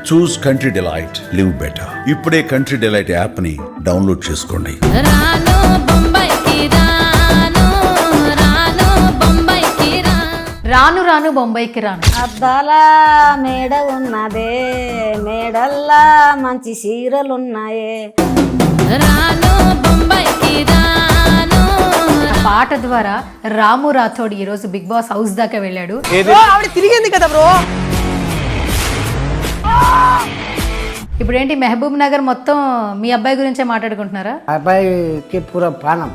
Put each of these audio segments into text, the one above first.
చూస్ country delight, live better. ఇప్పుడే country delight app ని download చేసుకోండి. రాను రాను బొంబాయికి రాను. అద్దాల మేడ ఉన్నదే, మేడల్లా మంచి చీరలున్నాయే. రాను బొంబాయికి రాను. పాట ద్వారా రాము రాథోడ్ ఈ రోజు బిగ్ బాస్ హౌస్ దాకా వెళ్ళాడు. ఆవిడ తిరిగింది కదా బ్రో. ఇప్పుడు ఏంటి మెహబూబ్ నగర్ మొత్తం మీ అబ్బాయి గురించే మాట్లాడుకుంటున్నారా? అబ్బాయికి పూర పానం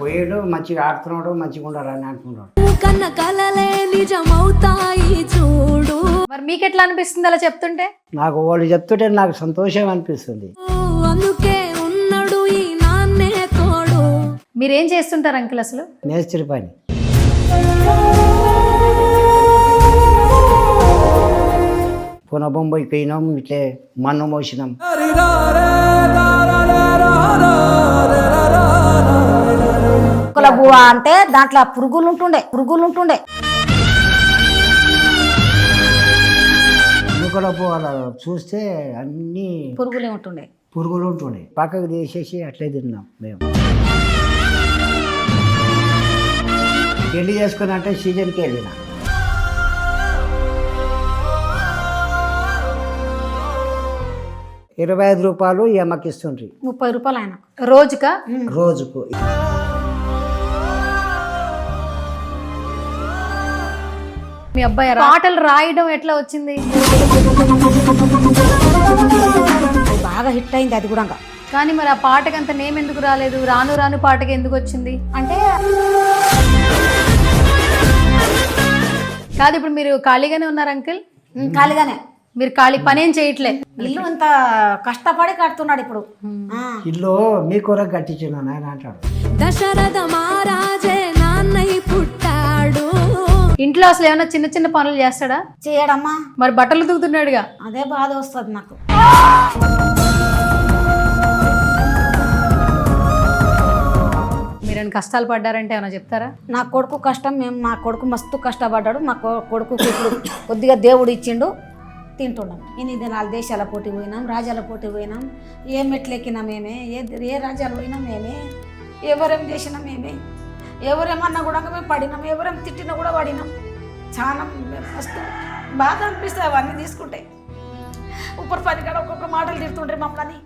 పోయాడు, మంచిగా ఆడుతున్నాడు, మంచిగా ఉన్నాడు అని అంటున్నాడు. కన్న కలలే నిజమవుతాయి చూడు. మరి మీకు ఎట్లా అనిపిస్తుంది అలా చెప్తుంటే? నాకు వాళ్ళు చెప్తుంటే నాకు సంతోషం అనిపిస్తుంది. అందుకే ఉన్నాడు ఈ నాన్నే తోడు. మీరేం చేస్తుంటారు అంకుల్ అసలు? మేస్త్రి పని. పునః బొంబాయి పోయినాం, ఇట్లే మన్ను మోసినాం. కుల బువ్వ అంటే దాంట్లో పురుగులు ఉంటుండే. ఎన్నికలపు అలా చూస్తే అన్ని పురుగులే ఉంటుండే. పురుగులు ఉంటుండే. పక్కకు తీసేసి అట్లే తిన్నాం మేము. పెళ్లి చేసుకుని అంటే సీజన్కి వెళ్ళిన. ₹25 ఈ అమ్మకి ఇస్తుండ్రి. ₹30 ఆయన రోజుకా? రోజుకు. మీ అబ్బాయి పాటలు రాయడం ఎట్లా వచ్చింది? బాగా హిట్ అయింది అది కూడా. కానీ మరి ఆ పాటకి అంత నేమ్ ఎందుకు రాలేదు? రాను రాను పాటకి ఎందుకు వచ్చింది అంటే కాదు, ఇప్పుడు మీరు ఖాళీగానే ఉన్నారు అంకుల్? ఖాళీగానే. మీరు ఖాళీ పనేం చేయట్లే? ఇల్లు ఇంత కష్టపడి కడుతున్నాడు ఇప్పుడు. ఇల్లు మీ కొరకు కట్టించిన ఆయన అంటాడు. దశరథ మహారాజే నాన్నై పుట్టాడు. ఇంట్లో అసలు ఏమైనా చిన్న చిన్న పనులు చేస్తాడా? చేయడమ్మా. మరి బట్టలు దిగుతున్నాడుగా. అదే బాధ వస్తుంది నాకు. మీరేమైనా కష్టాలు పడ్డారంటే ఏమైనా చెప్తారా? నా కొడుకు కష్టం, మా కొడుకు మస్తు కష్టపడ్డాడు. మా కొడుకుకి ఇప్పుడు కొద్దిగా దేవుడు ఇచ్చిండు, తింటున్నాం. ఇన్ని దినాలు దేశాల పోటీ పోయినాం, రాజ్యాల పోటీ పోయినాం. ఏ మెట్లు ఎక్కినా మేమే, ఏ రాజ్యాలు పోయినా మేమే, ఎవరేం చేసినా మేమే, ఎవరేమన్నా కూడా మేము పడినాం, ఎవరేం తిట్టినా కూడా పడినాం. చాలా మస్తు బాధ అనిపిస్తాయి అవన్నీ తీసుకుంటే. ఉప్పర్ పని కాడ ఒక్కొక్క మాటలు తిడుతుండ్రి మమ్మల్ని.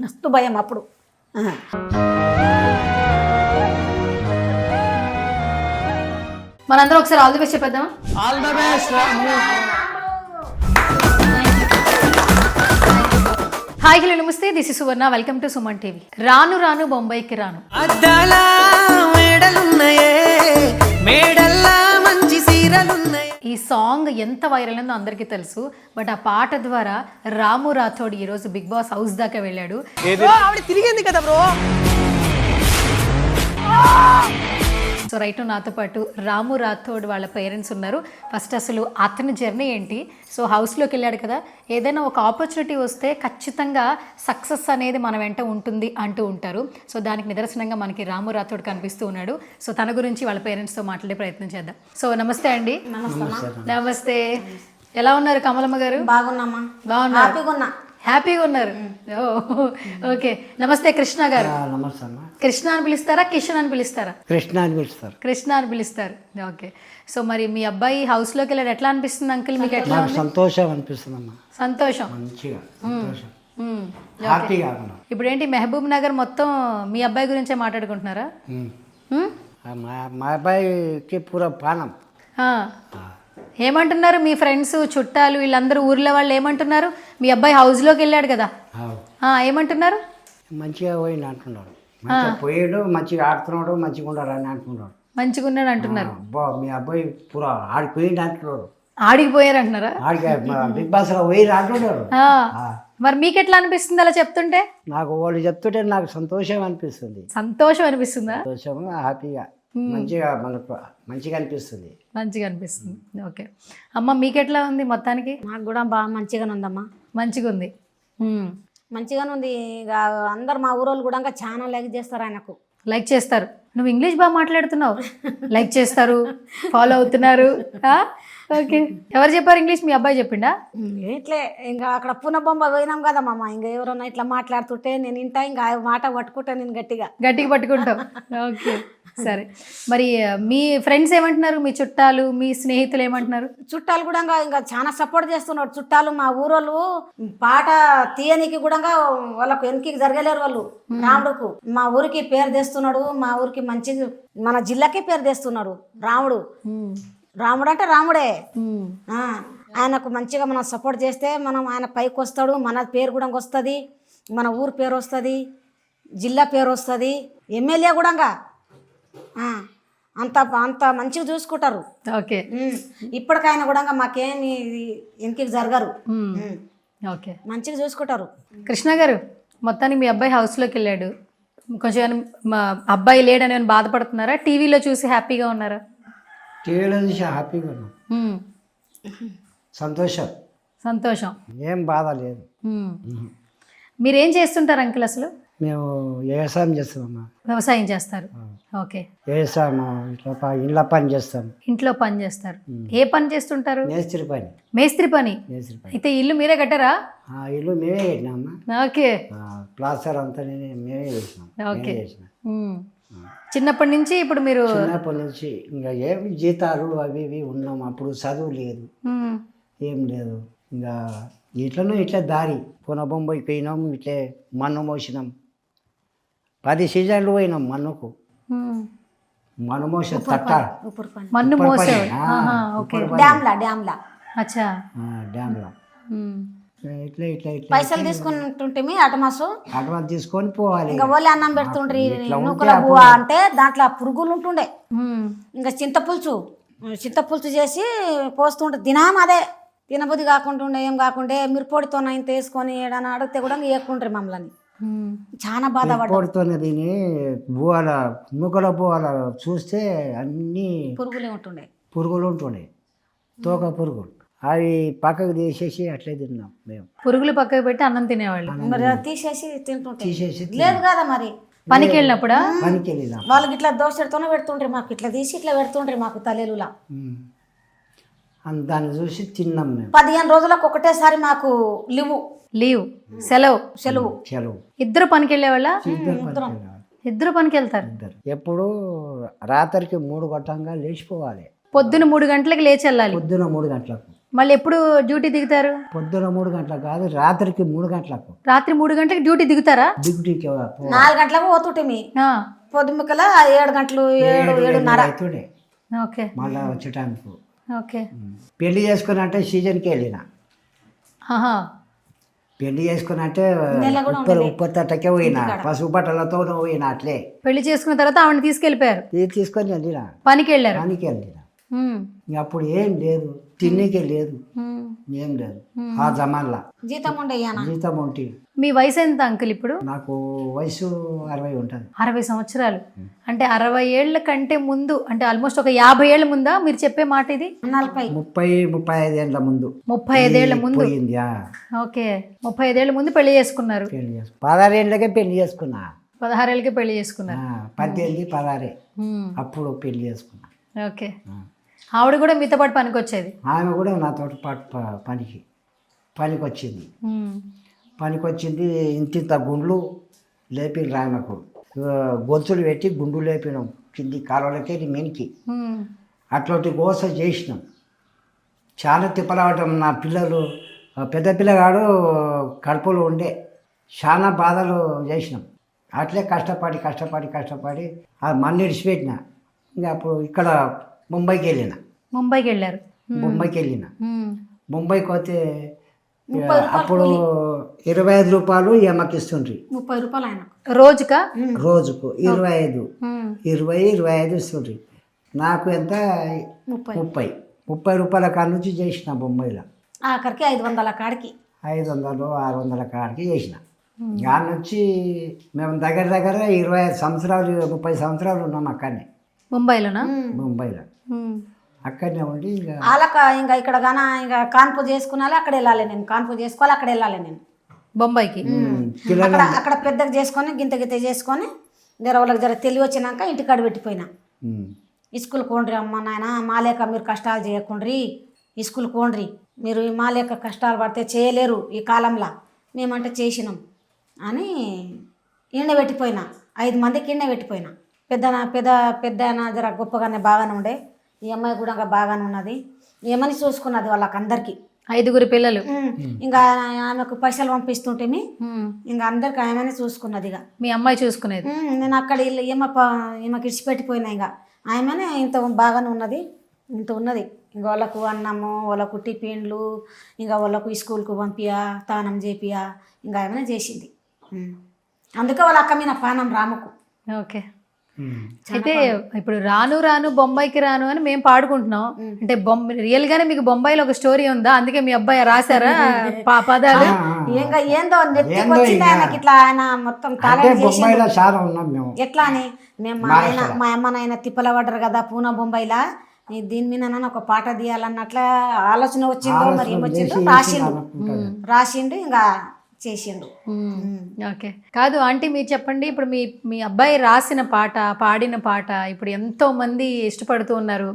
మస్తు భయం అప్పుడు. మనందరం ఒకసారి ఆల్ ది బెస్ట్ చెప్పేద్దాం. All the best. Hi hello నమస్తే, this is Suvarna, welcome to Suman TV. రాను రాను బొంబాయికి రాను. అద్దాల మేడలున్నాయే, మేడల్లా మంచి సీరలున్నాయే. ఈ సాంగ్ ఎంత వైరల్ అయిందో అందరికీ తెలుసు. బట్ ఆ పాట ద్వారా రాము రాథోడ్ ఈ రోజు బిగ్ బాస్ హౌస్ దాకా వెళ్ళాడు. ఆవిడ తిరిగింది కదా బ్రో. సో రైట్ నాతో పాటు రాము రాథోడ్ వాళ్ళ పేరెంట్స్ ఉన్నారు. ఫస్ట్ అసలు అతని జర్నీ ఏంటి? సో హౌస్లోకి వెళ్ళాడు కదా, ఏదైనా ఒక ఆపర్చునిటీ వస్తే ఖచ్చితంగా సక్సెస్ అనేది మన వెంట ఉంటుంది అంటూ ఉంటారు. సో దానికి నిదర్శనంగా మనకి రాము రాథోడ్ కనిపిస్తూ ఉన్నాడు. సో తన గురించి వాళ్ళ పేరెంట్స్తో మాట్లాడే ప్రయత్నం చేద్దాం. సో నమస్తే అండి. నమస్తే. ఎలా ఉన్నారు కమలమ్మ గారు? బాగున్నామా? బాగున్నారు, హ్యాపీగా ఉన్నారు. ఓకే. నమస్తే కృష్ణ గారు. నమస్తే అమ్మా. కృష్ణ అని పిలుస్తారా, కిషన్ అని పిలుస్తారా? కృష్ణ అని పిలుస్తారు. కృష్ణ అని పిలుస్తారు. ఓకే. సో మరి మీ అబ్బాయి హౌస్లోకి వెళ్ళాడు, ఎట్లా అనిపిస్తుంది అంకుల్ మీకు? ఎట్లా నాకు సంతోషం అనిపిస్తుంది అమ్మా. సంతోషం, మంచిగా సంతోషం, హ్యాపీగా ఉన్నాం. ఇప్పుడు ఏంటి మెహబూబ్ నగర్ మొత్తం మీ అబ్బాయి గురించే మాట్లాడుకుంటున్నారా? మా అబ్బాయికి పూర పానం. ఏమంటున్నారు మీ ఫ్రెండ్స్, చుట్టాలు, వీళ్ళందరూ ఊర్లో వాళ్ళు ఏమంటున్నారు? మీ అబ్బాయి హౌస్లోకి వెళ్ళాడు కదా, ఏమంటున్నారు? మంచిగా పోయింది అంటున్నాడు. మంచిగా పోయాడు, మంచిగా ఆడుతున్నాడు, మంచిగా ఉన్నాడు అని అంటున్నాడు. మంచిగా ఉన్నాడు అంటున్నారు. మీ అబ్బాయి పూర ఆడిపోయింది అంటున్నాడు. ఆడిపోయారు అంటున్నారా? బిగ్ బాస్ లో పోయి అంటున్నారు. మరి మీకు ఎట్లా అనిపిస్తుంది అలా చెప్తుంటే? నాకు వాళ్ళు చెప్తుంటే నాకు సంతోషం అనిపిస్తుంది. సంతోషం అనిపిస్తుందా? సంతోషం, హ్యాపీగా, మంచిగా, మనకు మంచిగా అనిపిస్తుంది. మంచిగా అనిపిస్తుంది. ఓకే అమ్మ, మీకు ఎట్లా ఉంది మొత్తానికి? నాకు కూడా బాగా మంచిగానే ఉందమ్మా. మంచిగా ఉంది. మంచిగానే ఉంది. ఇక అందరు మా ఊరోళ్ళు కూడా చాలా లైక్ చేస్తారు ఆయనకు. లైక్ చేస్తారు. నువ్వు ఇంగ్లీష్ బాగా మాట్లాడుతున్నావు, లైక్ చేస్తారు, ఫాలో అవుతున్నారు. ఓకే, ఎవరు చెప్పారు ఇంగ్లీష్? మీ అబ్బాయి చెప్పిండా? ఇట్లే ఇంకా అక్కడ పునబొమ్మ పోయినాం కదా మామ, ఇంకా ఎవరన్నా ఇట్లా మాట్లాడుతుంటే నేను ఇంటా, ఇంకా ఆ మాట పట్టుకుంటా నేను గట్టిగా పట్టుకుంటావు. ఓకే, సరే. మరి మీ ఫ్రెండ్స్ ఏమంటున్నారు? మీ చుట్టాలు, మీ స్నేహితులు ఏమంటున్నారు? చుట్టాలు కూడా ఇంకా చాలా సపోర్ట్ చేస్తున్నారు చుట్టాలు. మా ఊరోళ్ళు పాట తీయనికి కూడా వాళ్ళకు వెనక్కి జరగలేరు వాళ్ళు. రాముడుకు మా ఊరికి పేరు తెస్తున్నాడు, మా ఊరికి మంచి మన జిల్లాకే పేరు తెస్తున్నాడు రాముడు. రాముడు అంటే రాముడే. ఆయనకు మంచిగా మనం సపోర్ట్ చేస్తే మనం ఆయన పైకి వస్తాడు, మన పేరు కూడా వస్తుంది, మన ఊరు పేరు వస్తుంది, జిల్లా పేరు వస్తుంది, ఎమ్మెల్యే కూడా అంత అంత మంచిగా చూసుకుంటారు. ఓకే, ఇప్పటికైనా కూడా మాకేమి వెనక్కి జరగరు. ఓకే, మంచిగా చూసుకుంటారు. కృష్ణ గారు, మొత్తానికి మీ అబ్బాయి హౌస్లోకి వెళ్ళాడు, కొంచెం మా అబ్బాయి లేడని ఏమైనా బాధపడుతున్నారా? టీవీలో చూసి హ్యాపీగా ఉన్నారా? టీవీలో చూసి హ్యాపీగా ఉన్నాం, సంతోషం, ఏం బాధ లేదు. మీరేం చేస్తుంటారు అంకుల్ అసలు? మేము వ్యవసాయం చేస్తామమ్మా. వ్యవసాయం చేస్తారు. ఓకే, వ్యవసాయం, ఇట్లా ఇండ్ల పని చేస్తాం. ఇంట్లో పని చేస్తారు. ఏ పని చేస్తుంటారు? మేస్త్రి పని. మేస్త్రి పని. అయితే ఇల్లు మీరే కట్టారా? ఇల్లు మేమే కట్టినామా. ఓకే, ప్లాస్టర్ అంతా మేమే చేసినాం. ఓకే. చిన్నప్పటి నుంచి ఇప్పుడు మీరు? చిన్నప్పటి నుంచి ఇంకా ఏమి జీతాలు అవి ఇవి ఉన్నాం. అప్పుడు చదువు లేదు, ఏం లేదు. ఇంకా ఇట్లనో ఇట్లా దారి పునబొంబాయి పోయినాం, ఇట్లే మన్ను మోసినాం. 10 సీజన్లు పోయినాం మన్నుకు. మన్ను మోసే తట్ట, మన్ను మోసే డ్యామ్లా అచ్చా, డ్యామ్లో ఇట్లా ఇట్లా ఇట్లా పైసలు తీసుకుంటుంటే అటమాసు తీసుకొని పోవాలి. ఇంకా ఓలే అన్నం పెడుతుండ్రి, నూకల బువ్వ అంటే దాంట్లో పురుగులు ఉంటుండే. ఇంకా చింతపులుసు చేసి పోస్తుంటే దినం అదే తినబుద్ధి కాకుండా ఏం కాకుండా మిరపొడితో ఇంత వేసుకొని ఏడని అడిగితే కూడా వేయకుండ్రి మమ్మల్ని. చాలా బాధపడుతూనే దీని బువ్వాల నూకల బువ్వాల చూస్తే అన్ని పురుగులు ఉంటుండే, తోక పురుగులు. అవి పక్కకు తీసేసి అట్లే తిన్నాం మేము. పురుగులు పక్కకు పెట్టి అన్నం తినేవాళ్ళు. మరి తీసేసి తింటుంటే లేదు కదా మరి. పనికి వెళ్ళినప్పుడా? పనికి వెళ్ళినా వాళ్ళకి ఇట్లా దోశతోనే పెడుతుండ్రి, మాకు ఇట్లా తీసి ఇట్లా పెడుతుండ్రి మాకు తల్లిలా. దాన్ని చూసి తిన్నాం మేము. 15 రోజులకు ఒకటేసారి మాకు సెలవు. ఇద్దరు పనికి వెళ్ళేవాళ్ళ? ఇద్దరు పనికి వెళ్తారు. ఎప్పుడు రాత్రికి 3 గంటంగా లేచిపోవాలి. పొద్దున 3 గంటలకు లేచి వెళ్ళాలి. పొద్దున 3 గంటలకు. మళ్ళీ ఎప్పుడు డ్యూటీ దిగుతారు? పొద్దున 3 గంటలకు కాదు, రాత్రికి 3 గంటలకు. రాత్రి 3 గంటలకు డ్యూటీ దిగుతారా? డ్యూటీకి 4 గంటలకు పోతుంటే పొద్దుమికల 7 గంటలు 7:30 అవుతుండే. ఓకే, మళ్ళీ వచ్చే టైంకు. ఓకే. పెళ్లి చేసుకుని అంటే సీజన్కి వెళ్ళిన. పెళ్లి చేసుకుని అంటే ఉప్పత్తకే పోయినా, పసుపు బట్టలతో పోయినా. అట్లే పెళ్లి చేసుకున్న తర్వాత ఆవిడని తీసుకెళ్ళిపోయారు. తీసుకొని వెళ్ళినా, పనికి వెళ్ళారు. పనికి వెళ్ళిన. అప్పుడు ఏం లేదు, తిన్నికే లేదు, ఏం లేదు. ఆ జమాన్లా జీతం ఉంటే. మీ వయసు ఎంత అంకుల్ ఇప్పుడు? నాకు వయసు 60 ఉంటుంది. 60 సంవత్సరాలు అంటే 60 ఏళ్ల కంటే ముందు, అంటే ఆల్మోస్ట్ ఒక 50 ఏళ్ల ముందా మీరు చెప్పే మాట ఇది? 35 ఏళ్ల ముందు. 35 ఏళ్ల ముందు పోయింది. ఓకే, 35 ఏళ్ల ముందు పెళ్లి చేసుకున్నారు. 16 ఏళ్ళకే పెళ్లి చేసుకున్నా. 16 ఏళ్ళకే పెళ్లి చేసుకున్నారు. 18, 16 అప్పుడు పెళ్లి చేసుకున్నా. ఓకే. ఆవిడ కూడా మీతో పాటు పనికి వచ్చేది? ఆమె కూడా నాతో పాటు పనికి వచ్చింది. ఇంత గుండ్లు లేపి రామకు గొంతులు పెట్టి గుండు లేపినాం కింది కాలువలకి మెనికి. అట్లాంటి గోస చేసినాం. చాలా తిప్పలవటం. నా పిల్లలు, పెద్ద పిల్లగాడు కడుపులో ఉండే, చాలా బాధలు చేసినాం. అట్లే కష్టపడి ఆ మళ్ళీ ఇడిచిపెట్టిన. ఇంకా అప్పుడు ఇక్కడ ముంబైకి వెళ్ళిన. ముంబైకి వెళ్ళారు? ముంబైకి వెళ్ళిన. ముంబైకి పోతే అప్పుడు 25 రూపాయలు ఎమ్మకి ఇస్తుండ్రి. 30 రూపాయలు ఆయన రోజుకు 25 ఇస్తుండ్రి. నాకు ఎంత 30 రూపాయల కాడ నుంచి చేసిన బొంబాయిలో. ఆఖరికి 500 కాడికి 500-600 కాడికి చేసిన. దాని నుంచి మేము దగ్గర 25 సంవత్సరాలు 30 సంవత్సరాలు ఉన్నాం అక్కడనే. ముంబైలోనా? ముంబైలో అక్కడనే ఉండి ఇంకా ఇక్కడ గానా ఇంకా కాన్పు చేసుకున్నాలి, అక్కడ వెళ్ళాలి నేను. కాన్పు చేసుకోవాలి, అక్కడ వెళ్ళాలి నేను బొంబాయికి. అక్కడ పెద్దగా చేసుకొని గింత చేసుకొని జర వాళ్ళకి జర తెలివి వచ్చినాక ఇంటికాడ పెట్టిపోయినా. ఉమ్. స్కూల్ కోండ్రి అమ్మ నాయన మా లేక మీరు కష్టాలు చేయకుండ్రి, స్కూల్ కోండ్రి, మీరు మా లేక కష్టాలు పడితే చేయలేరు ఈ కాలంలో, మేమంటే చేసినాం అని ఈయన పెట్టిపోయినా. 5 మందికి ఈయన పెట్టిపోయినా. పెద్ద జర గొప్పగానే బాగానే ఉండే, ఈ అమ్మాయి కూడా బాగానే ఉన్నది, ఏమని చూసుకున్నది వాళ్ళకి అందరికీ. 5 పిల్లలు. ఇంకా ఆమెకు పైసలు పంపిస్తుంటే ఇంకా అందరికి ఆమెనే చూసుకున్నది. ఇక మీ అమ్మాయి చూసుకునేది. నేను అక్కడ ఈమెకి ఇడిచిపెట్టిపోయినా. ఇక ఆమెనే ఇంత బాగానే ఉన్నది, ఇంత ఉన్నది. ఇంకా వాళ్ళకు అన్నము, వాళ్ళకు టిఫిన్లు, ఇంకా వాళ్ళకు స్కూల్కు పంపియా, తానం చేపియా, ఇంకా ఆమెనే చేసింది. అందుకే వాళ్ళ అక్క మీద పానం రాముకు. ఓకే. అయితే ఇప్పుడు రాను రాను బొంబాయికి రాను అని మేము పాడుకుంటున్నాం. అంటే రియల్ గానే మీకు బొంబాయిలో ఒక స్టోరీ ఉందా? అందుకే మీ అబ్బాయి రాశారా పదాలు? ఇంకా ఏందో నెత్తికి వచ్చింది ఆయనకి. ఇట్లా ఆయన మొత్తం టాలెంట్ బొంబాయిలో చాలా ఉన్నాం మేము. ఎట్లా అని మేము మా అమ్మ నాయన తిప్పల పడ్డారు కదా పూనా బొంబాయిలా, దీని మీద ఒక పాట తీయాలన్నట్ల ఆలోచన వచ్చిందో మరి ఏమొచ్చిందో రాసిండు ఇంకా చేసిండు. ఓకే. కాదు ఆంటీ మీరు చెప్పండి, ఇప్పుడు మీ అబ్బాయి రాసిన పాట, పాడిన పాట ఇప్పుడు ఎంతో మంది ఇష్టపడుతూ ఉన్నారు.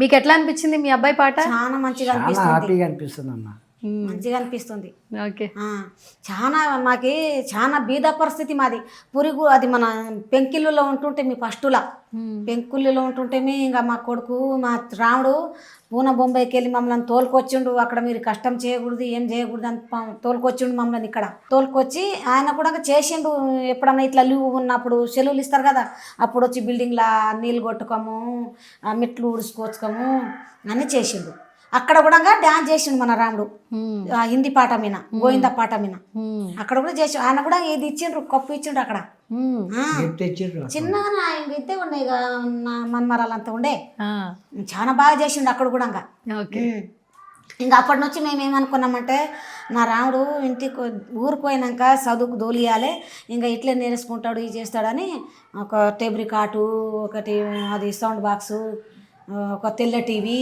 మీకు ఎట్లా అనిపించింది మీ అబ్బాయి పాట? చాలా మంచిగా హ్యాపీగా అనిపిస్తుంది అన్న, మంచిగా అనిపిస్తుంది. ఓకే. చాలా మాకి చాలా బీద పరిస్థితి మాది. పురుగు అది మన పెంకిళ్ళలో ఉంటుంటే మీ ఫస్టులా పెంకుళ్ళలో ఉంటుంటే ఇంకా మా కొడుకు మా రాముడు పూనా బొంబాయికి వెళ్ళి మమ్మల్ని తోలుకొచ్చిండు. అక్కడ మీరు కష్టం చేయకూడదు, ఏం చేయకూడదు అని తోలుకొచ్చిండు మమ్మల్ని. ఇక్కడ తోలుకొచ్చి ఆయన కూడా చేసిండు. ఎప్పుడన్నా ఇట్లా లీవ్ ఉన్నప్పుడు సెలవులు ఇస్తారు కదా, అప్పుడు వచ్చి బిల్డింగ్లా నీళ్ళు కొట్టుకోము, మెట్లు ఊడ్చుకోవచ్చుకోము అని చేసిండు. అక్కడ కూడా డ్యాన్స్ చేసిండు మన రాముడు, హిందీ పాట మీద, గోవింద పాట మీద. అక్కడ కూడా చేసి ఆయన కూడా ఇది ఇచ్చిండ్రు, కప్పు ఇచ్చిండ్రు అక్కడ. చిన్నగా ఇంతే ఉన్నాయి మన్మరాలంతా ఉండే. చాలా బాగా చేసిండు అక్కడ కూడా. ఇంకా అప్పటి నుంచి మేము ఏమనుకున్నామంటే నా రాముడు ఇంటికి ఊరికి పోయినాక చదువుకు దోలియాలి, ఇంకా ఇట్లే నేర్చుకుంటాడు, ఇది చేస్తాడని ఒక టేబుల్ కాటు, ఒకటి అది సౌండ్ బాక్సు, ఒక తెల్ల టీవీ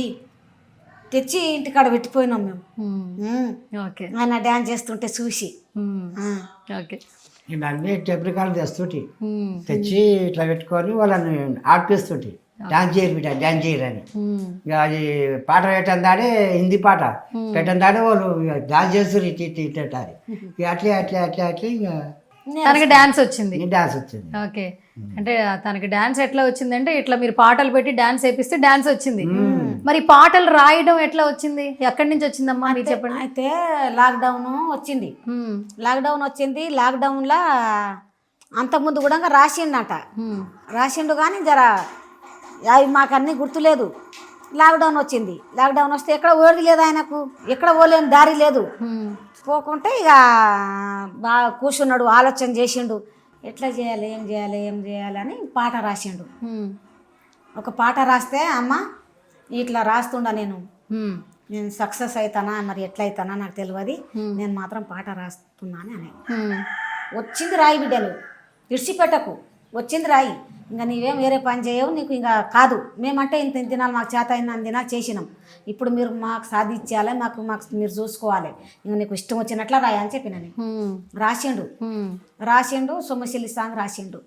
తెచ్చి ఇంటికాడ పెట్టిపోయినాం మేము. ఆయన డ్యాన్స్ చేస్తుంటే చూసి అన్నీ టెబ్రికాలు తెస్తుంటే తెచ్చి ఇట్లా పెట్టుకొని వాళ్ళని ఆడిపిస్తుంటే డాన్స్ చేయరు బిడ్డ, డాన్స్ చేయరని. ఇక అది పాట పెట్టందాడే హిందీ పాట పెట్టందాడే వాళ్ళు డాన్స్ చేస్తారు. ఇట్టారు ఇక అట్లే అట్లే అట్లే అట్లే ఇక తనకి డాన్స్ వచ్చింది. డాన్స్ వచ్చింది. ఓకే. అంటే తనకి డాన్స్ ఎట్లా వచ్చిందంటే ఇట్లా మీరు పాటలు పెట్టి డాన్స్ వేపిస్తే డాన్స్ వచ్చింది. మరి పాటలు రాయడం ఎట్లా వచ్చింది, ఎక్కడి నుంచి వచ్చిందమ్మా మీరు చెప్పండి. అయితే లాక్డౌన్ వచ్చింది. లాక్డౌన్లో అంతకుముందు కూడా రాసిండట. రాసిండు కానీ జర అవి మాకు అన్నీ గుర్తులేదు. లాక్డౌన్ వచ్చింది. లాక్డౌన్ వస్తే ఎక్కడ ఓడి లేదు, ఆయనకు ఎక్కడ పోలేని దారి లేదు. పోకుంటే ఇక బాగా కూర్చున్నాడు, ఆలోచన చేసిండు, ఎట్లా చేయాలి, ఏం చేయాలి అని పాట రాసిండు. ఒక పాట రాస్తే అమ్మ ఇట్లా రాస్తుండా నేను సక్సెస్ అవుతానా, మరి ఎట్లా అవుతానా నాకు తెలియదు, నేను మాత్రం పాట రాస్తున్నాను అని. వచ్చింది రాయి బిడ్డలు, ఇడిచిపెట్టకు, వచ్చింది రాయి, ఇంకా నీవేం వేరే పని చేయవు, నీకు ఇంకా కాదు, మేమంటే ఇంత తినాలి, మాకు చేత అయిన తినాలి చేసినాం, ఇప్పుడు మీరు మాకు సాధించాలి, మాకు మీరు చూసుకోవాలి, ఇంక నీకు ఇష్టం వచ్చినట్లా రాయి అని చెప్పినని. రాసిండు సొమ్మశిల్లి సాంగ్ రాసిండు.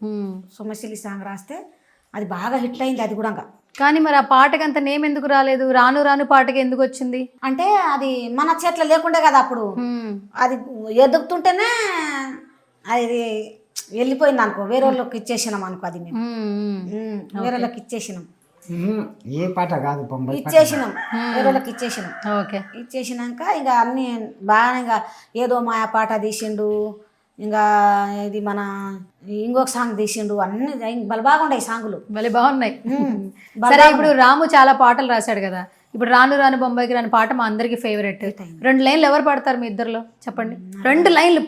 సొమ్మశిల్లి సాంగ్ రాస్తే అది బాగా హిట్ అయింది. అది కూడా కానీ మరి ఆ పాటకి అంత నేమ్ ఎందుకు రాలేదు, రాను రాను పాటకి ఎందుకు వచ్చింది అంటే అది మన చేతిలో లేకుండే కదా అప్పుడు. అది ఎదుగుతుంటేనే అది వెళ్ళిపోయింది అనుకో, వేరే వాళ్ళకి ఇచ్చేసినాం అనుకో, అది మేము వేరే వాళ్ళకి ఇచ్చేసినాం. ఏ పాట కాదు, ఇచ్చేసినాం, వేరే వాళ్ళకి ఇచ్చేసినాం. ఓకే. ఇచ్చేసినాక ఇక అన్నీ బాగా ఇంకా ఏదో మాయా పాట తీసిండు, ఇంకా ఇది మన ఇంకొక సాంగ్ తీసిండు, అన్ని బాగా ఉన్నాయి సాంగులు, భలే బాగున్నాయి. సరే, ఇప్పుడు రాము చాలా పాటలు రాశాడు కదా, ఇప్పుడు రాను రాను బొంబాయికి రాని పాట మా అందరికి ఫేవరెట్. 2 లైన్లు ఎవరు పాడతారు మీ ఇద్దరిలో చెప్పండి. 2 లైన్లు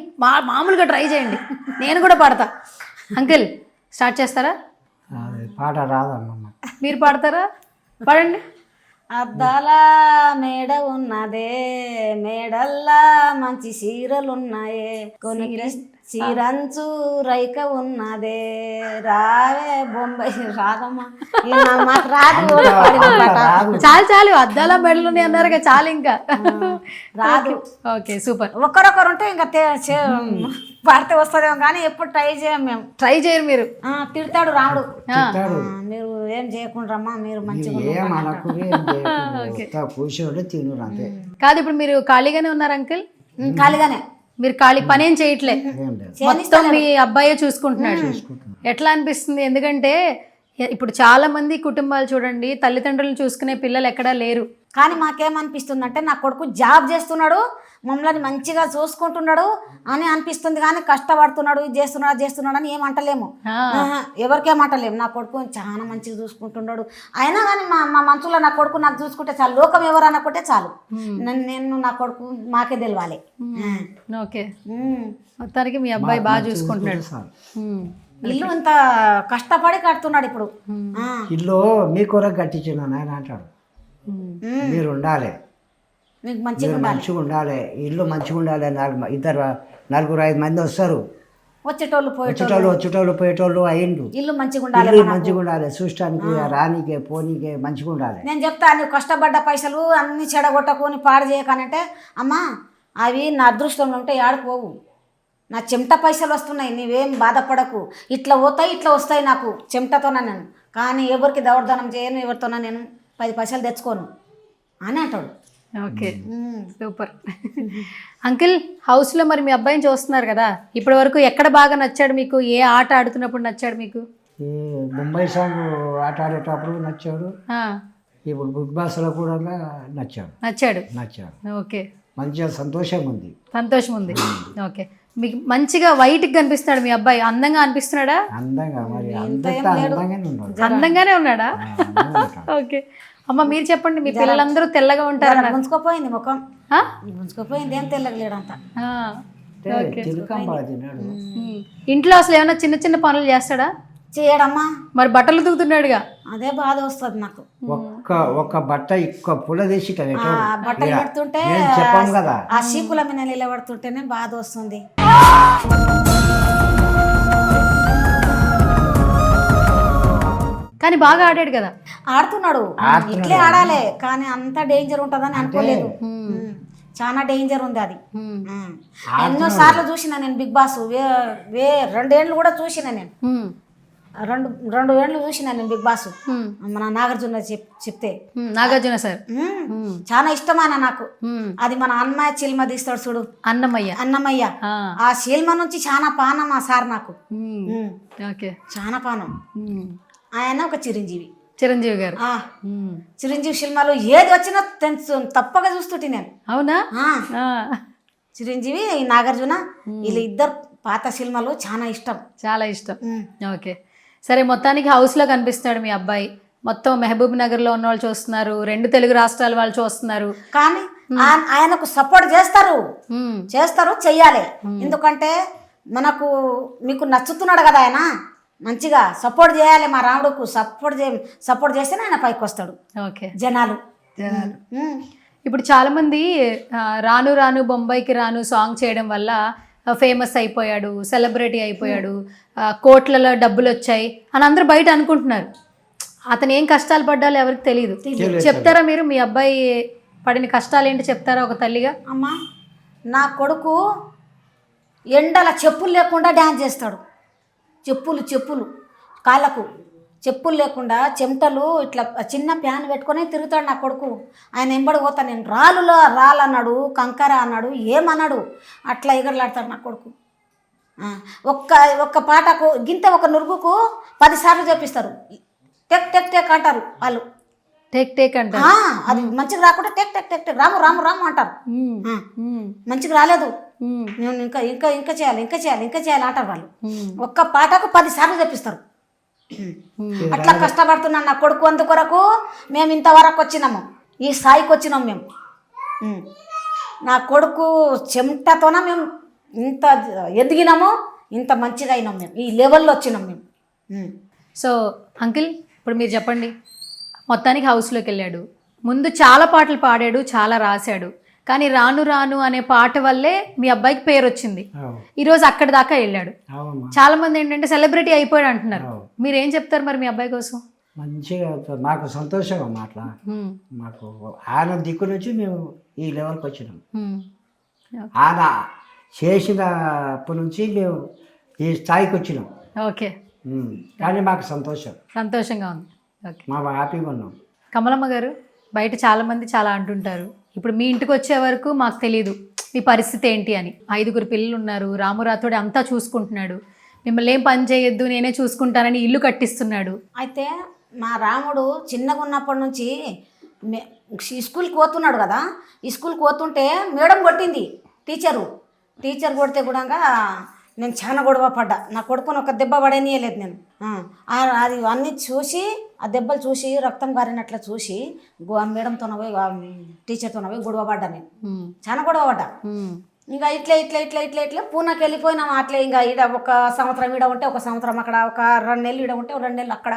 మామూలుగా ట్రై చేయండి, నేను కూడా పాడతా. అంకిల్ స్టార్ట్ చేస్తారా? పాట రాదమ్మా, మీరు పాడతారా? పాడండి. అద్దాల మేడ ఉన్నదే, మేడల్లా మంచి చీరలున్నాయే, చీరంచు రైక ఉన్నదే రావే బొంబాయి రాదమ్మా మాకు రాదు పాడిన పాట. చాలు చాలు అద్దాల మెడలు అన్నారు కదా, చాలు ఇంకా రాదు. Okay super. ఒకరొకరు ఉంటే ఇంకా పాడితే వస్తుందేమో కానీ ఎప్పుడు ట్రై చేయం మేము. ట్రై చేయరు మీరు. తిడతాడు రాముడు, తిట్టాడు. మీరు ఏం చేయకుండ్రమ్మా, మీరు మంచిగా ఏం అనకు కూర్చోడు తిను అంతే. కాదు ఇప్పుడు మీరు ఖాళీగానే ఉన్నారు అంకుల్? ఖాళీగానే. మీరు ఖాళీ పనేం చేయట్లే, ఏం లేదు. మొత్తం మీ అబ్బాయే చూసుకుంటున్నాడు. ఎట్లా అనిపిస్తుంది? ఎందుకంటే ఇప్పుడు చాలా మంది కుటుంబాలు చూడండి, తల్లిదండ్రులను చూసుకునే పిల్లలు ఎక్కడా లేరు. కానీ మాకేమనిపిస్తుంది అంటే నా కొడుకు జాబ్ చేస్తున్నాడు, మమ్మల్ని మంచిగా చూసుకుంటున్నాడు అని అనిపిస్తుంది. కానీ కష్టపడుతున్నాడు, ఇది చేస్తున్నాడు అని ఏమంటలేము, ఎవరికేమంటలేము. నా కొడుకు చాలా మంచిగా చూసుకుంటున్నాడు. అయినా కానీ మా మనసులో నా కొడుకు నాకు చూసుకుంటే చాలు, లోకం ఎవరు అనుకుంటే చాలు. నేను నా కొడుకు మాకే తెలవాలి. ఓకే, మొత్తానికి మీ అబ్బాయి బాగా చూసుకుంటున్నాడు. ఇల్లు ఇంత కష్టపడి కడుతున్నాడు ఇప్పుడు. ఇల్లు మీ కొరకు కట్టించిన ఆయన అంటాడు, మీరు ఉండాలి, మీకు మీరు మంచిగా ఉండాలి, ఇల్లు మంచిగా ఉండాలి. నలుగురు 5 మంది వస్తారు, వచ్చేటోళ్ళు పోయేటోళ్ళు అయ్యిండు. ఇల్లు మంచిగా ఉండాలి, ఇల్లు మంచిగా ఉండాలి, చూడటానికి రానికే పోనీకే మంచిగా ఉండాలి. నేను చెప్తా, నువ్వు కష్టపడ్డ పైసలు అన్ని చెడగొట్టకొని పాడు చేయకనంటే, అమ్మా అవి నా అదృష్టంలో ఉంటే ఆడుకోవు, నా చెమట పైసలు వస్తున్నాయి, నీవేం బాధపడకు, ఇట్లా పోతాయి ఇట్లా వస్తాయి నాకు చెమటతోన నేను. కానీ ఎవరికి దౌర్దనం చేయను, ఎవరితోన నేను 10 పైసలు తెచ్చుకోను అని అంటాడు. Okay super. అంకిల్ హౌస్లో మరి మీ అబ్బాయిని చూస్తున్నారు కదా, ఇప్పటి వరకు ఎక్కడ బాగా నచ్చాడు మీకు? ఏ ఆట ఆడుతున్నప్పుడు నచ్చాడు మీకు? ఈ ముంబై సాంగ్ ఆట ఆడేటప్పుడు నచ్చాడు, ఇప్పుడు బిగ్ బాస్లో కూడా నచ్చాడు. ఓకే, మంచిగా సంతోషం ఉంది. ఓకే, మీకు మంచిగా వైట్గా కనిపిస్తున్నాడు మీ అబ్బాయి. అందంగా అనిపిస్తున్నాడా? అందంగా మరి అందంగానే ఉన్నాడు. అందంగానే ఉన్నాడా? ఓకే అమ్మ మీరు చెప్పండి, మీ పిల్లలందరూ తెల్లగా ఉంటారు. గుంజుకోపోయింది ముఖం, గుంజుకోపోయింది, ఏం తెల్లగలేడంత. ఇంట్లో అసలు ఏమైనా చిన్న చిన్న పనులు చేస్తాడా? చేయడమ్మా. మరి బట్టలు తుకుతున్నాడుగా, అదే బాధ వస్తుంది నాకు. ఒక్క బట్ట ఎక్కువ పుల్ల తీసి బట్టలు పెడుతుంటే చెప్పాం కదా, ఆ సీకుల మీద నిలబడుతుంటేనే బాధ వస్తుంది. కానీ బాగా ఆడాడు కదా. ఆడుతున్నాడు, ఇట్లే ఆడాలి, కానీ అంత డేంజర్ ఉంటుందని అనుకోలేదు. చాలా డేంజర్ ఉంది అది. ఎన్నో సార్లు చూసిన నేను బిగ్ బాస్, 2 ఏళ్ళు కూడా చూసిన నేను, 2 ఏళ్ళు చూసిన నేను బిగ్ బాస్. మన నాగార్జున చెప్తే, నాగార్జున సార్ చాలా ఇష్టమైన నాకు. అది మన అన్నమయ్య చిల్మ తీస్తాడు చూడు, అన్నమయ్య. ఆ చిల్మ నుంచి చాలా పానం ఆ సార్ నాకు, చాలా పానం. ఆయన ఒక చిరంజీవి గారు. చిరంజీవి సినిమాలో ఏది వచ్చినా తప్పక చూస్తుంటే నేను. అవునా? చిరంజీవి, నాగార్జున, వీళ్ళు ఇద్దరు పాత సినిమాలు చాలా ఇష్టం. ఓకే సరే, మొత్తానికి హౌస్లో కనిపిస్తున్నాడు మీ అబ్బాయి. మొత్తం మహబూబ్ నగర్లో ఉన్న వాళ్ళు చూస్తున్నారు, 2 తెలుగు రాష్ట్రాల వాళ్ళు చూస్తున్నారు. కానీ ఆయనకు సపోర్ట్ చేస్తారు, చెయ్యాలి. ఎందుకంటే మీకు నచ్చుతున్నాడు కదా ఆయన, మంచిగా సపోర్ట్ చేయాలి. మా రాముడుకు సపోర్ట్ చేస్తేనే ఆయన పైకి వస్తాడు. ఓకే, జనాలు. ఇప్పుడు చాలామంది రాను రాను బొంబాయికి రాను సాంగ్ చేయడం వల్ల ఫేమస్ అయిపోయాడు, సెలబ్రిటీ అయిపోయాడు, కోట్లలో డబ్బులు వచ్చాయి అని అందరూ బయట అనుకుంటున్నారు. అతను ఏం కష్టాలు పడ్డాలో ఎవరికి తెలియదు. చెప్తారా మీరు మీ అబ్బాయి పడిన కష్టాలు ఏంటి చెప్తారా ఒక తల్లిగా? అమ్మా, నా కొడుకు ఎండల చెప్పులు లేకుండా డ్యాన్స్ చేస్తాడు. చెప్పులు కాళ్ళకు చెప్పులు లేకుండా చెమటలు ఇట్లా చిన్న ప్యాన్ పెట్టుకొని తిరుగుతాడు నా కొడుకు. ఆయన ఎంబడి పోతా నేను రాళ్ళన్నాడు, కంకర అన్నాడు, ఏమన్నాడు, అట్లా ఎగరలాడతాడు నా కొడుకు. ఒక్క పాటకు గింత ఒక నురుగుకు 10 సార్లు చెప్పిస్తారు. టెక్ టెక్ టెక్ అంటారు వాళ్ళు, టెక్ అంటారు. అది మంచిగా రాకుండా టెక్ టెక్ టెక్ టెక్ రాము అంటారు. మంచిగా రాలేదు, నేను ఇంకా చేయాలి అంటారు వాళ్ళు. ఒక్క పాటకు 10 సార్లు చెప్పిస్తారు. అట్లా కష్టపడుతున్నాను నా కొడుకు. అందుకొరకు మేము ఇంతవరకు వచ్చినాము, ఈ స్థాయికి వచ్చినాం మేము. నా కొడుకు చెమటతోన మేము ఇంత ఎదిగినాము, ఇంత మంచిగా అయినాం మేము, ఈ లెవెల్లో వచ్చినాం మేము. సో అంకిల్ ఇప్పుడు మీరు చెప్పండి, మొత్తానికి హౌస్లోకి వెళ్ళాడు, ముందు చాలా పాటలు పాడాడు, చాలా రాశాడు, కానీ రాను రాను అనే పాట వల్లే మీ అబ్బాయికి పేరు వచ్చింది. అవు ఈరోజు అక్కడి దాకా వెళ్ళాడు. అవమ్మా చాలా మంది ఏంటంటే సెలబ్రిటీ అయిపోయాడు అంటున్నారు. అవు. మీరు ఏం చెప్తారు మరి మీ అబ్బాయి కోసం? మంచిగా మాకు సంతోషం అమ్మా అట్లా. హ్మ్. మాకు ఆయన దిక్కు నుంచి మేము ఈ లెవెల్కి వచ్చినాం. హ్మ్. ఆయన చేసినప్పటి నుంచి మేము ఈ స్థాయికి వచ్చినాం. ఓకే, కానీ మాకు సంతోషంగా ఉంది. ఓకే, మా హ్యాపీగా ఉన్నాం. కమలమ్మ గారు, బయట చాలా మంది చాలా అంటుంటారు, ఇప్పుడు మీ ఇంటికి వచ్చే వరకు మాకు తెలియదు మీ పరిస్థితి ఏంటి అని. 5 పిల్లలు ఉన్నారు, రాము రాథోడ్ అంతా చూసుకుంటున్నాడు, మిమ్మల్ని ఏం పని చేయొద్దు నేనే చూసుకుంటానని ఇల్లు కట్టిస్తున్నాడు. అయితే మా రాముడు చిన్నగా ఉన్నప్పటి నుంచి స్కూల్కి పోతున్నాడు కదా, ఈ స్కూల్కి పోతుంటే మేడం కొట్టింది టీచర్ కొడితే కూడా నేను చాలా గొడవ పడ్డా. నా కొడుకుని ఒక దెబ్బ పడేనియలేదు నేను. అది అన్నీ చూసి ఆ దెబ్బలు చూసి రక్తం గారినట్లా చూసి మేడంతో పోయి టీచర్తో పోయి గొడవ పడ్డా నేను. చాలా గొడవ పడ్డా. ఇంకా ఇట్లా పూనాకి వెళ్ళిపోయినాం. అట్లా ఇంకా ఈడ 1 సంవత్సరం ఈడ ఉంటే 1 సంవత్సరం అక్కడ, ఒక 2 నెలలు ఈడ ఉంటే 2 నెలలు అక్కడ.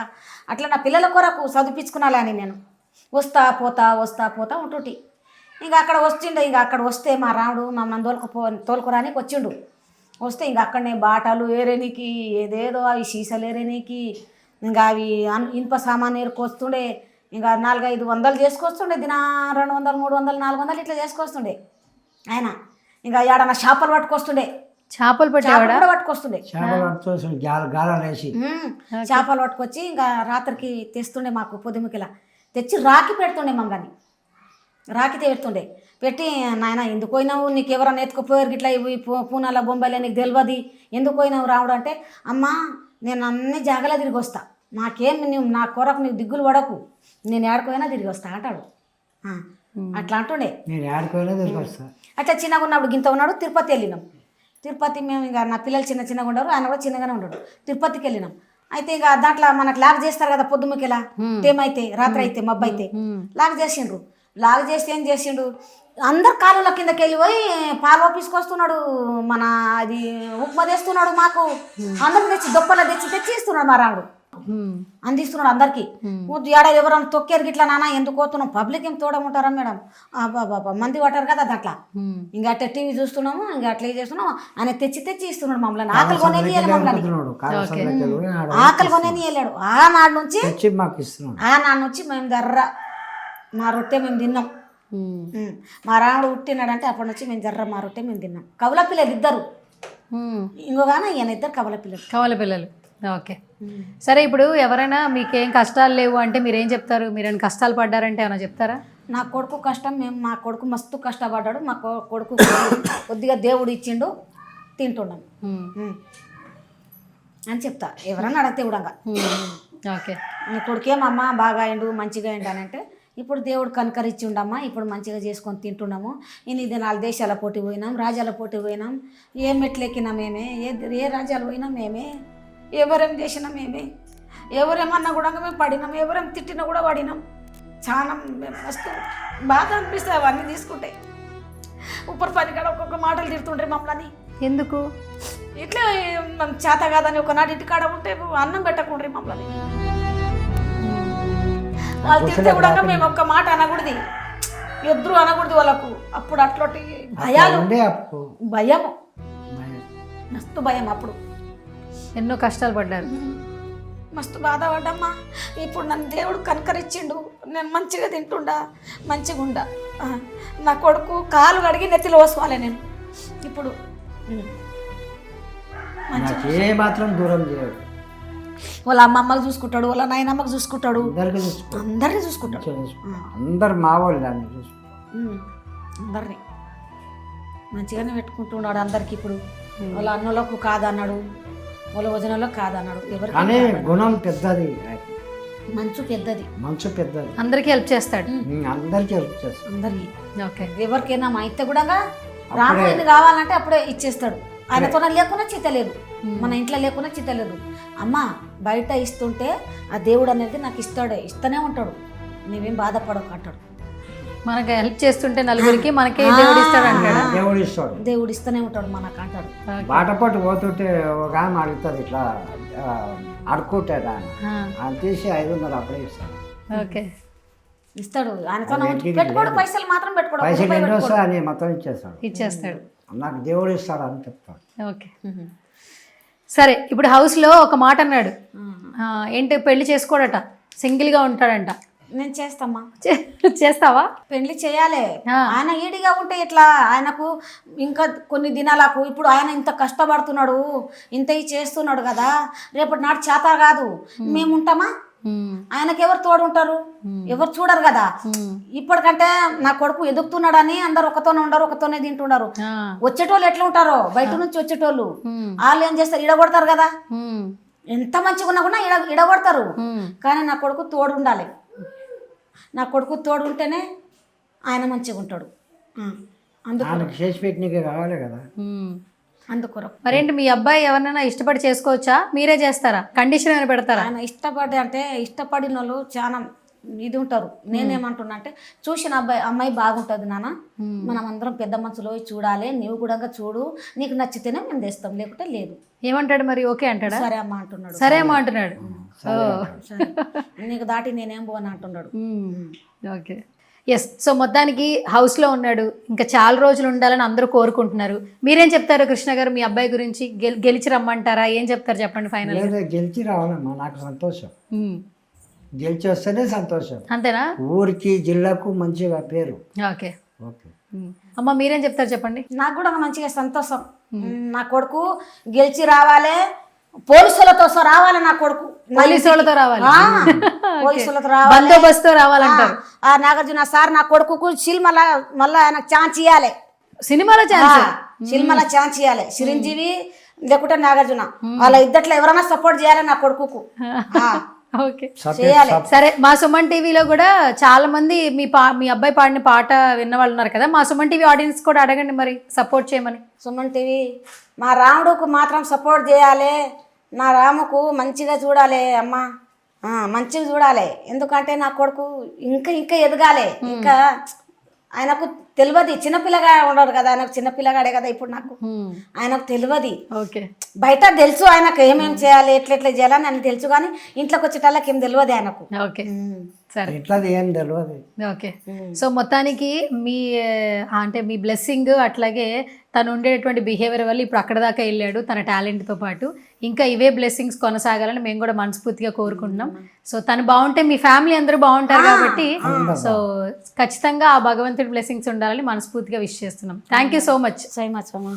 అట్లా నా పిల్లల కొరకు చదివించుకున్నాలే అని నేను వస్తా పోతా ఉంటుంటి. ఇంకా అక్కడ వస్తే మా రాముడు మమ్మల్ని తోలుకురానికి వచ్చిండు. వస్తే ఇంకా అక్కడనే బాటలు ఏరేనికి, ఏదేదో అవి సీసాలు ఏరేనికి, ఇంకా అవి ఇనుప సామాన్ ఏరుకొస్తుండే. ఇంకా 400-500 వందలు చేసుకొస్తుండే, దిన 200, 300, 400 ఇట్లా చేసుకొస్తుండే ఆయన. ఇంకా ఏడన్నా చేపలు పట్టుకొస్తుండే, చేపలు పట్టుకొస్తుండే, గాలాలు వేసి చేపలు పట్టుకొచ్చి ఇంకా రాత్రికి తెస్తుండే. మాకు పొద్దుముకిలా తెచ్చి రాకి పెడుతుండే, మమ్మల్ని రాకి పెడుతుండే. పెట్టి నాయన ఎందుకు పోయినావు, నీకు ఎవరన్నా ఎత్తుకుపోయారు ఇట్లా పూనాల బొంబాయిలో నీకు తెలియదు, ఎందుకు పోయినావు రాముడు అంటే, అమ్మా నేను అన్ని జాగలా తిరిగి వస్తా, నాకేం నువ్వు నా కొరకు నీకు దిగులు పడకు, నేను ఏడుకోయినా తిరిగి వస్తా అంటాడు. అట్లా అంటుండే. నేను ఏడుకోయినా తిరిగి వస్తా. అట్లా చిన్నగా ఉన్నప్పుడు గింత ఉన్నాడు. తిరుపతి వెళ్ళినాం. తిరుపతి మేము ఇంకా నా పిల్లలు చిన్నగా ఉండరు, ఆయన కూడా చిన్నగానే ఉండడు. తిరుపతికి వెళ్ళినాం. అయితే ఇక దాంట్లో మనకు లాగ్ చేస్తారు కదా పొద్దుముకెలా, టైం అయితే రాత్రి అయితే మబ్బు అయితే లాగ్ చేసిండ్రు. లాగ్ చేస్తే ఏం చేసిండు, అందరు కాలువల కిందకి వెళ్ళిపోయి పాలు ఓపించుకొస్తున్నాడు, మన అది ఉప్మా తెస్తున్నాడు మాకు. అందరికి తెచ్చి దొప్పల తెచ్చి ఇస్తున్నాడు మా రాముడు, అందిస్తున్నాడు అందరికి. ఏడాది ఎవరైనా తొక్కేరు గిట్లా నాన్న ఎందుకు పోతున్నాం, పబ్లిక్ ఏం తోడముంటారా మేడం, బాబా మంది పట్టారు కదా దాంట్లో. ఇంకా అట్లా టీవీ చూస్తున్నాము, ఇంకా అట్లా చేస్తున్నాము. ఆయన తెచ్చి ఇస్తున్నాడు మమ్మల్ని. ఆకలి కొనేది వెళ్ళాడు. ఆనాడు నుంచి మేము జర్ర మా రొట్టె మేము తిన్నాం. మా రాముడు పుట్టినాడంటే అప్పటి నుంచి మేము జర్ర మా రొట్టె మేము తిన్నాం. కవల పిల్లలు 2, ఇంకొక ఈయన 2 కవల పిల్లలు. ఓకే, సరే. ఇప్పుడు ఎవరైనా మీకేం కష్టాలు లేవు అంటే మీరేం చెప్తారు? మీరేమైనా కష్టాలు పడ్డారంటే ఏమైనా చెప్తారా? నా కొడుకు కష్టం, మా కొడుకు మస్తు కష్టపడ్డాడు, మా కొడుకు కొద్దిగా దేవుడు ఇచ్చిండు, తింటున్నాం అని చెప్తా ఎవరన్నా అడిగితే కూడా. ఓకే, నీ కొడుకేమమ్మా బాగా అయిండు మంచిగా అయిండు అని అంటే, ఇప్పుడు దేవుడు కనకరిచ్చిండమ్మా, ఇప్పుడు మంచిగా చేసుకొని తింటున్నాము. ఇన్ని దినాలు దేశాల పోటీ పోయినాం, రాజ్యాల పోటీ పోయినాం, ఏ మెట్లు ఎక్కినా మేమే, ఏ రాజ్యాలు పోయినా మేమే, ఎవరేం చేసినా మేమే, ఎవరేమన్నా కూడా మేము పడినాం, ఎవరేం తిట్టినా కూడా పడినాం. చాలా మస్తు బాధ అనిపిస్తుంది అవన్నీ తీసుకుంటే. ఉప్పర్ పని కాడ ఒక్కొక్క మాటలు తిడుతుండ్రే మమ్మల్ని. ఎందుకు? ఇట్లా మనం చేత కాదని ఒకనాడు ఇంటికాడ ఉంటే అన్నం పెట్టకుండ్రి మమ్మల్ని. వాళ్ళు తిడితే కూడా మేము ఒక్క మాట అనకూడదు, ఎదురు అనకూడదు వాళ్ళకు. అప్పుడు అట్లాంటి భయము, మస్తు భయం. అప్పుడు ఎన్నో కష్టాలు పడ్డారు, మస్తు బాధపడ్డమ్మా. ఇప్పుడు నన్ను దేవుడు కనకరిచ్చిండు, నేను మంచిగా తింటుండా, మంచిగా ఉండా. నా కొడుకు కాలు కడిగి నెత్తిలో వేసుకోవాలి నేను ఇప్పుడు. మాత్రం దూరం చేయడు. వాళ్ళ అమ్మమ్మకి చూసుకుంటాడు, వాళ్ళ నాయనమ్మకి చూసుకుంటాడు, అందరినీ చూసుకుంటాడు. అందరు మా వాళ్ళు అందరినీ మంచిగానే పెట్టుకుంటున్నాడు అందరికి. ఇప్పుడు వాళ్ళ అన్నలకు కాదన్నాడు, వాళ్ళ వజనంలో కాదన్నాడు. ఎవరికి గుణం పెద్దది, మంచు పెద్దది, అందరికీ హెల్ప్ చేస్తాడు. అందరికి ఓకే, ఎవరికైనా మా అయితే కూడా రాముడిని కావాలంటే అప్పుడే ఇచ్చేస్తాడు. ఆయనతో లేకున్నా చిత్తలేదు, మన ఇంట్లో లేకున్నా చిత్తలేదు. అమ్మ బయట ఇస్తుంటే ఆ దేవుడు అనేది నాకు ఇస్తూనే ఉంటాడు, నువ్వేం బాధపడకు అంటాడు. మనకి హెల్ప్ చేస్తుంటే నలుగురికి మనకే దేవుడు ఇస్తాడు అంటాడు. దేవుడు ఇస్తూనే ఉంటాడు మనకు అంటాడు. బాటపాటు పోతుంటే ఒక ఆమె అడుగుతుంది, ఇట్లా అడుక్కుంటాడు, తీసి 500 అప్పుడే ఇస్తాడు. ఓకే, ఇస్తాడు ఆయనతో వెంటికి పెట్టుకోడు, లేదు. పైసలు మాత్రం పెట్టుకోడు, ఒక్క పైసలు రూపాయి ఎన్నో పెట్టుకోడు. వస్తా అని మొత్తం ఇచ్చేస్తాడు. ఇచ్చేస్తాడు. నాకు దేవుడు ఇస్తాడు అని చెప్తాడు. ఓకే. సరే, ఇప్పుడు హౌస్లో ఒక మాట అన్నాడు, ఏంటి పెళ్లి చేసుకోడట, సింగిల్గా ఉంటాడంట. నేను చేస్తామా, చేస్తావా? పెళ్లి చేయాలి. ఆ. ఆయన ఈడిగా ఉంటే ఎట్లా, ఆయనకు ఇంకా కొన్ని దినాలకు ఇప్పుడు ఆయన ఇంత కష్టపడుతున్నాడు, ఇంత ఇది చేస్తున్నాడు కదా, రేపటి నాడు చేత కాదు, మేము ఉంటామా? ఆయనకి ఎవరు తోడు ఉంటారు? ఎవరు చూడరు కదా. ఇప్పటికంటే నా కొడుకు ఎదుగుతున్నాడని అందరు ఒకతోనే ఉండరు, ఒకతోనే తింటున్నారు. వచ్చేటోళ్ళు ఎట్లా ఉంటారో, బయట నుంచి వచ్చేటోళ్ళు వాళ్ళు ఏం చేస్తారు, ఇడగొడతారు కదా. ఎంత మంచిగా ఉన్నా కూడా ఇడగొడతారు. కానీ నా కొడుకు తోడు ఉండాలి. నా కొడుకు తోడు ఉంటేనే ఆయన మంచిగా ఉంటాడు. ఆయనకు చేసి పెట్టినకే కావాలి కదా. అందుకొరకు మరేంటి మీ అబ్బాయి ఎవరినైనా ఇష్టపడి చేసుకోవచ్చా, మీరే చేస్తారా, కండిషన్ ఏమైనా పెడతారా? ఆయన ఇష్టపడిన వాళ్ళు చాలా ఇది ఉంటారు. నేనేమంటున్నా అంటే, చూసిన అమ్మాయి బాగుంటుంది నాన్న, మనం అందరం పెద్ద మనసులో చూడాలి, నీవు కూడా చూడు, నీకు నచ్చితేనే మేము తెస్తాం, లేకుంటే లేదు. ఏమంటాడు మరి? ఓకే అంటాడా? సరే అమ్మ అంటున్నాడు. సరే అమ్మా అంటున్నాడు. సరే, నీకు దాటి నేనేం పోను అంటున్నాడు. ఓకే. ఎస్. సో మొత్తానికి హౌస్లో ఉన్నాడు, ఇంకా చాలా రోజులు ఉండాలని అందరూ కోరుకుంటున్నారు. మీరేం చెప్తారు కృష్ణ గారు మీ అబ్బాయి గురించి? గెలిచి రమ్మంటారా, ఏం చెప్తారు చెప్పండి ఫైనల్? లేదా గెలిచి రావాలమ్మా, నాకు సంతోషం. గెలిచి వస్తేనే సంతోషం. అంతేనా? ఊరికి జిల్లాకు మంచిగా పేరు. ఓకే. ఓకే. అమ్మ మీరేం చెప్తారు చెప్పండి? నాకు కూడా మంచిగా సంతోషం. నా కొడుకు గెలిచి రావాలి, పోలీసులతో రావాలి. నా కొడుకు పోలీసులతో రావాలి, పోలీసులతో రావాలి, బందోబస్తు రావాలంటారు. ఆ నాగార్జున సార్ నా కొడుకు మళ్ళీ ఆయనకు ఛాన్స్ ఇవ్వాలి, సినిమాలో ఛాన్స్, సినిమాలో ఛాన్స్ ఇవ్వాలి. చిరంజీవి లేకుంటే నాగార్జున, వాళ్ళ ఇద్దట్లో ఎవరైనా సపోర్ట్ చేయాలి నా కొడుకు. ఓకే, సరే. మా సుమన్ టీవీలో కూడా చాలా మంది మీ అబ్బాయి పాడిన పాట విన్న వాళ్ళు ఉన్నారు కదా, మా సుమన్ టీవీ ఆడియన్స్ కూడా అడగండి మరి, సపోర్ట్ చేయమని. సుమన్ టీవీ మా రాముడుకు మాత్రం సపోర్ట్ చేయాలి, నా రాముకు మంచిగా చూడాలి అమ్మా, మంచిగా చూడాలి. ఎందుకంటే నా కొడుకు ఇంకా ఇంకా ఎదగాలి. ఇంకా ఆయనకు తెలియదు, చిన్నపిల్లగా ఉండడు కదా, ఆయనకు చిన్నపిల్లగాడే కదా ఇప్పుడు నాకు, ఆయనకు తెలియదు. ఓకే. బయట తెలుసు ఆయనకు ఏమేమి చేయాలి, ఎట్లెట్లా చేయాలని అని తెలుసు, కానీ ఇంట్లోకి వచ్చేటళ్ళకి ఏం తెలియదు ఆయనకు. ఓకే, సరే. ఇట్లా ఏం తెలియదు. ఓకే. సో మొత్తానికి మీ బ్లెస్సింగ్, అట్లాగే తను ఉండేటువంటి బిహేవియర్ వల్ల ఇప్పుడు అక్కడ దాకా వెళ్ళాడు తన టాలెంట్తో పాటు. ఇంకా ఇవే బ్లెస్సింగ్స్ కొనసాగాలని మేము కూడా మనస్ఫూర్తిగా కోరుకుంటున్నాం. సో తను బాగుంటే మీ ఫ్యామిలీ అందరూ బాగుంటారు కాబట్టి, సో ఖచ్చితంగా ఆ భగవంతుడి బ్లెస్సింగ్స్ ఉండాలని మనస్ఫూర్తిగా విష్ చేస్తున్నాం. Thank you so much. So much అమ్మా.